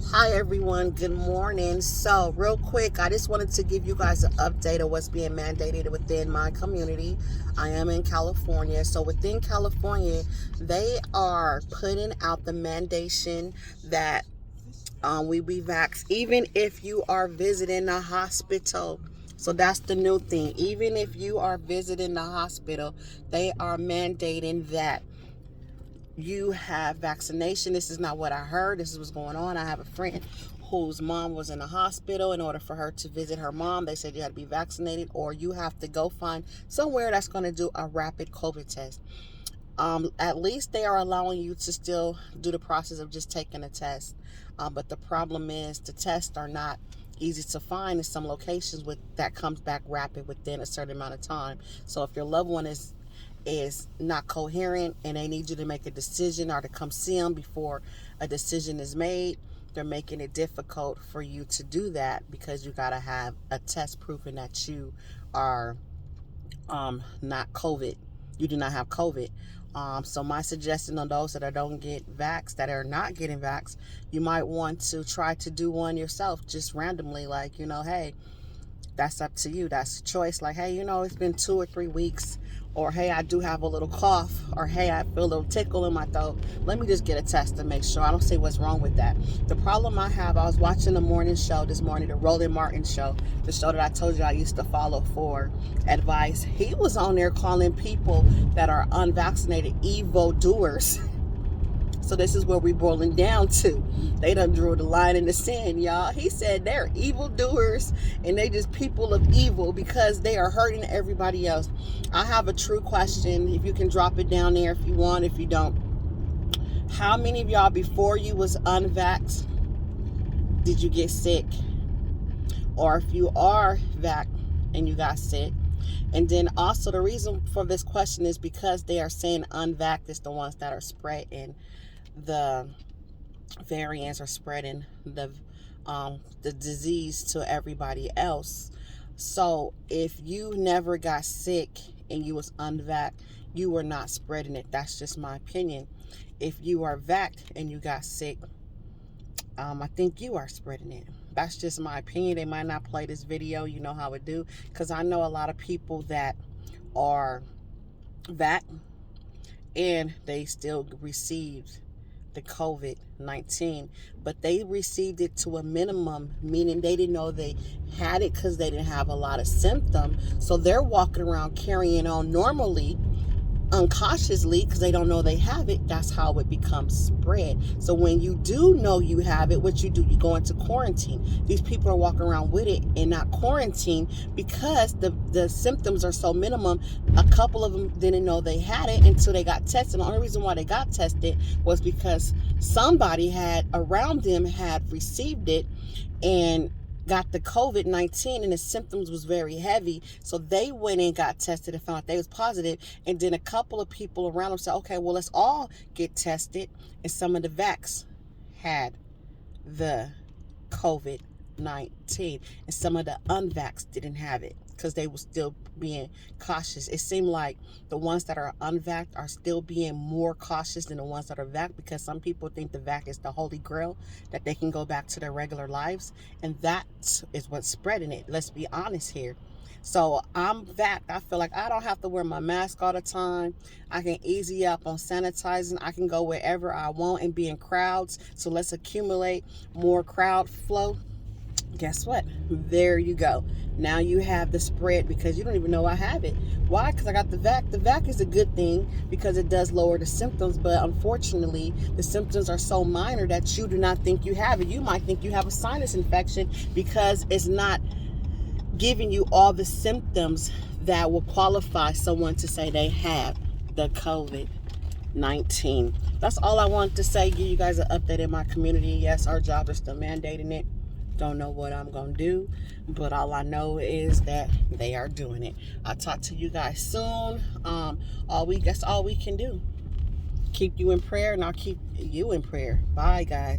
Hi everyone, good morning. So real quick, I just wanted to give you guys an update of what's being mandated within my community. I am in California. So within California, they are putting out the mandation that we be vaxxed even if you are visiting the hospital. So that's the new thing. Even if you are visiting the hospital, they are mandating that you have vaccination. This is not what I heard. This is what's going on. I have a friend whose mom was in the hospital. In order for her to visit her mom, they said you had to be vaccinated or you have to go find somewhere that's going to do a rapid COVID test. At least they are allowing you to still do the process of just taking a test. But the problem is the tests are not easy to find in some locations with that comes back rapid within a certain amount of time. So if your loved one is not coherent and they need you to make a decision or to come see them before a decision is made, they're making it difficult for you to do that because you got to have a test proving that you are not COVID. You do not have COVID. So my suggestion on those that don't get vaxxed, that are not getting vaxxed, you might want to try to do one yourself just randomly. Like, hey, that's up to you. That's a choice. Like, hey, it's been 2 or 3 weeks, or hey, I do have a little cough, or hey, I feel a little tickle in my throat. Let me just get a test to make sure. I don't see what's wrong with that. The problem I was watching the morning show this morning, the Roland Martin show, the show that I told you I used to follow for advice. He was on there calling people that are unvaccinated evil doers. So this is where we boiling down to. They done drew the line in the sand, y'all. He said they're evildoers and they just people of evil because they are hurting everybody else. I have a true question. If you can drop it down there if you want, if you don't. How many of y'all before you was unvaxxed did you get sick? Or if you are vaxxed and you got sick? And then also the reason for this question is because they are saying unvaxxed is the ones that are spreading the variants, are spreading the disease to everybody else. So if you never got sick and you was unvaxxed, you were not spreading it. That's just my opinion. If you are vaxxed and you got sick, I think you are spreading it. That's just my opinion. They might not play this video, you know how it do, because I know a lot of people that are vaxxed and they still received the COVID-19, but they received it to a minimum, meaning they didn't know they had it because they didn't have a lot of symptoms. So they're walking around carrying on normally, unconsciously, because they don't know they have it. That's how it becomes spread. So when you do know you have it, what you do, you go into quarantine. These people are walking around with it and not quarantine because the symptoms are so minimum. A couple of them didn't know they had it until they got tested. The only reason why they got tested was because somebody had around them had received it and got the COVID-19 and the symptoms was very heavy. So they went and got tested and found out they was positive. And then a couple of people around them said, okay, well, let's all get tested. And some of the vax had the COVID-19 and some of the unvaxxed didn't have it because they were still being cautious. It seemed like the ones that are unvaxxed are still being more cautious than the ones that are vaxxed because some people think the vax is the holy grail, that they can go back to their regular lives, and that is what's spreading it. Let's be honest here. So I'm vaxxed. I feel like I don't have to wear my mask all the time. I can easy up on sanitizing. I can go wherever I want and be in crowds. So let's accumulate more crowd flow. Guess what? There you go. Now you have the spread because you don't even know I have it. Why? Because I got the vac. The vac is a good thing because it does lower the symptoms, but unfortunately, the symptoms are so minor that you do not think you have it. You might think you have a sinus infection because it's not giving you all the symptoms that will qualify someone to say they have the COVID-19. That's all I wanted to say. Give you guys an update in my community. Yes, our job is still mandating it. Don't know what I'm gonna do, but all I know is that they are doing it. I'll talk to you guys soon. That's all we can do. Keep you in prayer, and I'll keep you in prayer. Bye, guys.